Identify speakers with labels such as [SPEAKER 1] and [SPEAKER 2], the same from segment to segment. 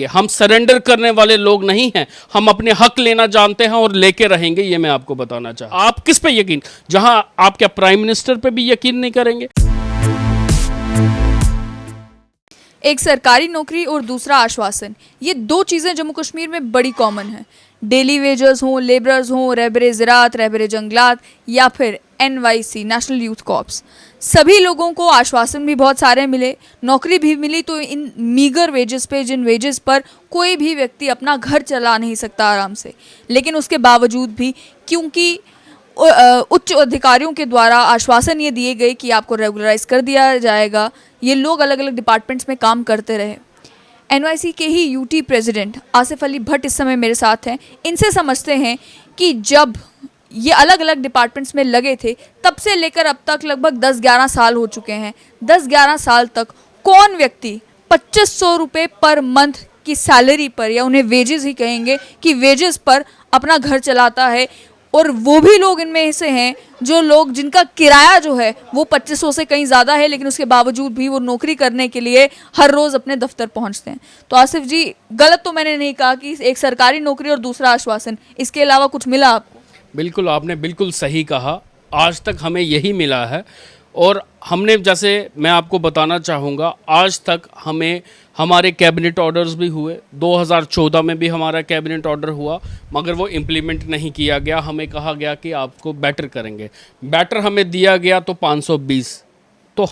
[SPEAKER 1] हम सरेंडर करने वाले लोग नहीं हैं, हम अपने हक लेना जानते हैं और लेके रहेंगे, ये मैं आपको बताना चाहता हूं। आप किस पे यकीन, जहां आप क्या प्राइम मिनिस्टर पे भी यकीन नहीं करेंगे?
[SPEAKER 2] एक सरकारी नौकरी और दूसरा आश्वासन, ये दो चीज़ें जम्मू कश्मीर में बड़ी कॉमन हैं। डेली वेजर्स हों, लेबरर्स हों, रहबरे ज़राअत, रहबरे जंगलात या फिर NYC नेशनल यूथ कॉर्प्स, सभी लोगों को आश्वासन भी बहुत सारे मिले, नौकरी भी मिली, तो इन मीगर वेजेस पे, जिन वेजेस पर कोई भी व्यक्ति अपना घर चला नहीं सकता आराम से। लेकिन उसके बावजूद भी क्योंकि उच्च अधिकारियों के द्वारा आश्वासन ये दिए गए कि आपको रेगुलराइज कर दिया जाएगा, ये लोग अलग अलग डिपार्टमेंट्स में काम करते रहे। NYC के ही UT प्रेसिडेंट आसिफ अली भट्ट इस समय मेरे साथ हैं। इनसे समझते हैं कि जब ये अलग अलग डिपार्टमेंट्स में लगे थे तब से लेकर अब तक लगभग 10-11 साल हो चुके हैं। 10-11 साल तक कौन व्यक्ति 2500 रुपये पर मंथ की सैलरी पर, या उन्हें वेजेस ही कहेंगे कि वेजेस पर अपना घर चलाता है? और वो भी लोग इनमें से हैं जो लोग जिनका किराया जो है वो 2500 से कहीं ज़्यादा है, लेकिन उसके बावजूद भी वो नौकरी करने के लिए हर रोज़ अपने दफ्तर पहुंचते हैं। तो आसिफ जी, गलत तो मैंने नहीं कहा कि एक सरकारी नौकरी और दूसरा आश्वासन, इसके अलावा कुछ मिला आपको?
[SPEAKER 1] बिल्कुल, आपने बिल्कुल सही कहा। आज तक हमें यही मिला है और हमने, जैसे मैं आपको बताना चाहूँगा, आज तक हमें हमारे कैबिनेट ऑर्डर्स भी हुए। 2014 में भी हमारा कैबिनेट ऑर्डर हुआ, मगर वो इम्प्लीमेंट नहीं किया गया। हमें कहा गया कि आपको बेटर करेंगे, बेटर हमें दिया गया तो 520। तो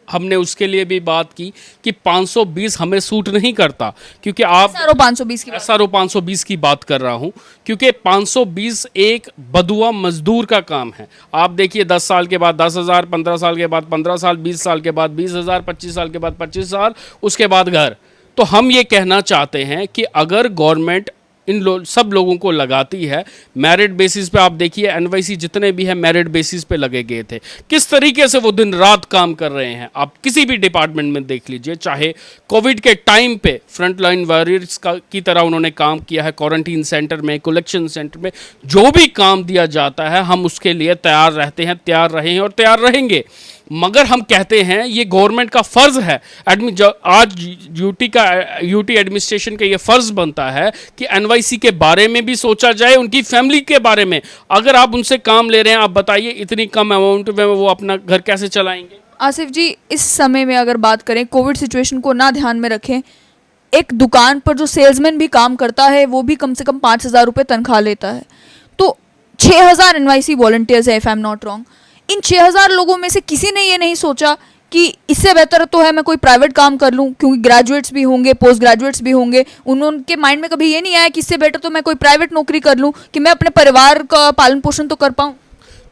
[SPEAKER 1] हमने उसके लिए भी बात की कि 520 हमें सूट नहीं करता, क्योंकि आप
[SPEAKER 2] SRO 520 की
[SPEAKER 1] SRO 520 की बात कर रहा हूं, क्योंकि 520 एक बदुआ मजदूर का काम है। आप देखिए 10 साल के बाद 10,000, 15 साल के बाद 15 साल, 20 साल के बाद 20,000, 25 साल के बाद 25 साल, उसके बाद घर। तो हम ये कहना चाहते हैं कि अगर गवर्नमेंट सब लोगों को लगाती है मेरिट बेसिस पे, आप देखिए NYC जितने भी हैं मेरिट बेसिस पे लगे गए थे, किस तरीके से वो दिन रात काम कर रहे हैं। आप किसी भी डिपार्टमेंट में देख लीजिए, चाहे कोविड के टाइम पे फ्रंट लाइन वॉरियर्स की तरह उन्होंने काम किया है, क्वारंटीन सेंटर में, कलेक्शन सेंटर में, जो भी काम दिया जाता है हम उसके लिए तैयार रहते हैं, तैयार रहे हैं और तैयार रहेंगे। मगर हम कहते हैं ये गवर्नमेंट का फ़र्ज़ है, आज यूटी एडमिनिस्ट्रेशन का ये फ़र्ज़ बनता है कि NYC के बारे में भी सोचा जाए, उनकी फैमिली के बारे में। अगर आप उनसे काम ले रहे हैं, आप बताइए इतनी कम अमाउंट में वो अपना घर कैसे चलाएंगे?
[SPEAKER 2] आसिफ जी, इस समय में अगर बात करें, कोविड सिचुएशन को ना ध्यान में रखें, एक दुकान पर जो सेल्समैन भी काम करता है वो भी कम से कम 5,000 रुपये तनख्वाह लेता है। तो 6,000 NYC वॉलंटियर्स है, if I am not wrong. इन 6,000 लोगों में से किसी ने ये नहीं सोचा कि इससे बेहतर तो है मैं कोई प्राइवेट काम कर लूं, क्योंकि ग्रेजुएट्स भी होंगे, पोस्ट ग्रेजुएट्स भी होंगे, उनके माइंड में कभी ये नहीं आया कि इससे बेटर तो मैं कोई प्राइवेट नौकरी कर लूं कि मैं अपने परिवार का पालन पोषण तो कर पाऊं।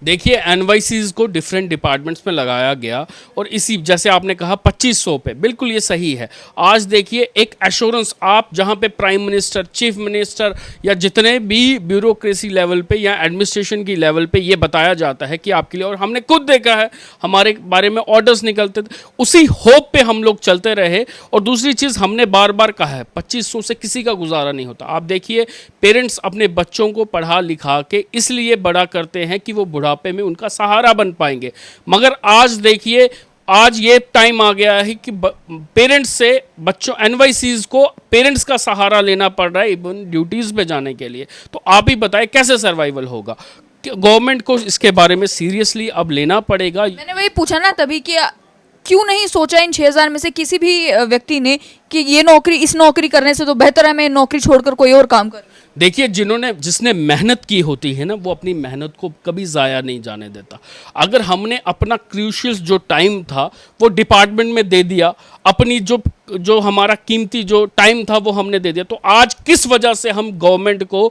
[SPEAKER 1] देखिए NYCs को डिफरेंट डिपार्टमेंट्स में लगाया गया और इसी, जैसे आपने कहा 2500 पे, बिल्कुल ये सही है। आज देखिए एक एश्योरेंस, आप जहाँ पे प्राइम मिनिस्टर, चीफ मिनिस्टर या जितने भी ब्यूरोक्रेसी लेवल पे या एडमिनिस्ट्रेशन की लेवल पे ये बताया जाता है कि आपके लिए, और हमने खुद देखा है हमारे बारे में ऑर्डर्स निकलते थे, उसी होप पे हम लोग चलते रहे। और दूसरी चीज़ हमने बार बार कहा है, 2500 से किसी का गुजारा नहीं होता। आप देखिए पेरेंट्स अपने बच्चों को पढ़ा लिखा के इसलिए बड़ा करते हैं कि वो बुढ़ापे में उनका सहारा बन पाएंगे। मगर आज देखिए, आज ये टाइम आ गया है कि पेरेंट्स से बच्चों, NYCs को पेरेंट्स का सहारा लेना पड़ रहा है इवन ड्यूटीज़ पे जाने के लिए। तो आप ही बताएं कैसे सर्वाइवल होगा? गवर्नमेंट को इसके बारे में सीरियसली अब लेना पड़ेगा।
[SPEAKER 2] मैंने वही पूछा ना तभी कि क्यों नहीं सोचा इन 6,000 में से किसी भी व्यक्ति ने कि ये नौकरी, इस नौकरी करने से तो बेहतर है मैं नौकरी छोड़कर कोई और काम करूं।
[SPEAKER 1] देखिए जिसने मेहनत की होती है ना, वो अपनी मेहनत को कभी ज़ाया नहीं जाने देता। अगर हमने अपना क्रूशियल जो टाइम था वो डिपार्टमेंट में दे दिया, अपनी जो हमारा कीमती जो टाइम था वो हमने दे दिया, तो आज किस वजह से हम गवर्नमेंट को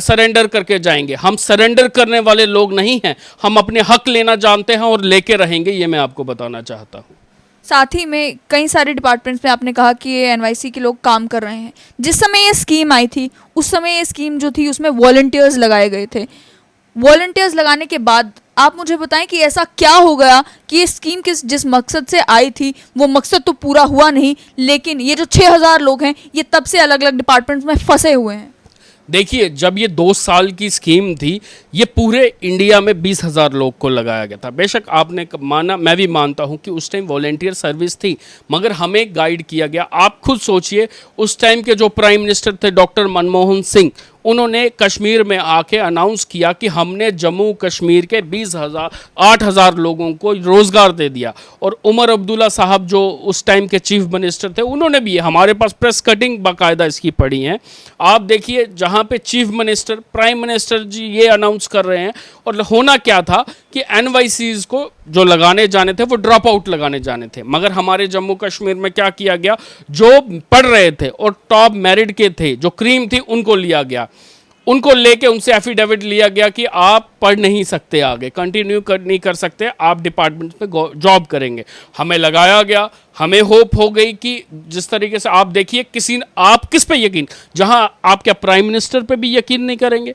[SPEAKER 1] सरेंडर करके जाएंगे? हम सरेंडर करने वाले लोग नहीं हैं, हम अपने हक लेना जानते हैं और लेके रहेंगे, ये मैं आपको बताना चाहता हूँ।
[SPEAKER 2] साथ ही में कई सारे डिपार्टमेंट्स में आपने कहा कि ये NYC के लोग काम कर रहे हैं। जिस समय ये स्कीम आई थी उस समय ये स्कीम जो थी उसमें वॉलंटियर्स लगाए गए थे। वॉलंटियर्स लगाने के बाद आप मुझे बताएं कि ऐसा क्या हो गया कि ये स्कीम जिस मकसद से आई थी वो मकसद तो पूरा हुआ नहीं, लेकिन ये जो 6,000 लोग हैं ये तब से अलग अलग डिपार्टमेंट्स में फंसे हुए हैं।
[SPEAKER 1] देखिए, जब ये 2 साल की स्कीम थी, ये पूरे इंडिया में 20,000 लोग को लगाया गया था। बेशक आपने माना, मैं भी मानता हूँ कि उस टाइम वॉलेंटियर सर्विस थी, मगर हमें गाइड किया गया। आप खुद सोचिए, उस टाइम के जो प्राइम मिनिस्टर थे डॉक्टर मनमोहन सिंह, उन्होंने कश्मीर में आके अनाउंस किया कि हमने जम्मू कश्मीर के 8,000 लोगों को रोज़गार दे दिया। और उमर अब्दुल्ला साहब जो उस टाइम के चीफ मिनिस्टर थे, उन्होंने भी, हमारे पास प्रेस कटिंग बाकायदा इसकी पड़ी हैं, आप देखिए, जहाँ पे चीफ मिनिस्टर, प्राइम मिनिस्टर जी ये अनाउंस कर रहे हैं। और होना क्या था कि एनवाईसीज को जो लगाने जाने थे वो ड्रॉप आउट लगाने जाने थे, मगर हमारे जम्मू कश्मीर में क्या किया गया, जो पढ़ रहे थे और टॉप मेरिट के थे, जो क्रीम थी, उनको लिया गया। उनको लेके उनसे एफिडेविट लिया गया कि आप पढ़ नहीं सकते, आगे कंटिन्यू नहीं कर सकते, आप डिपार्टमेंट में जॉब करेंगे। हमें लगाया गया, हमें होप हो गई कि जिस तरीके से आप देखिए, आप किस पे यकीन, जहां आप क्या प्राइम मिनिस्टर पे भी यकीन नहीं करेंगे।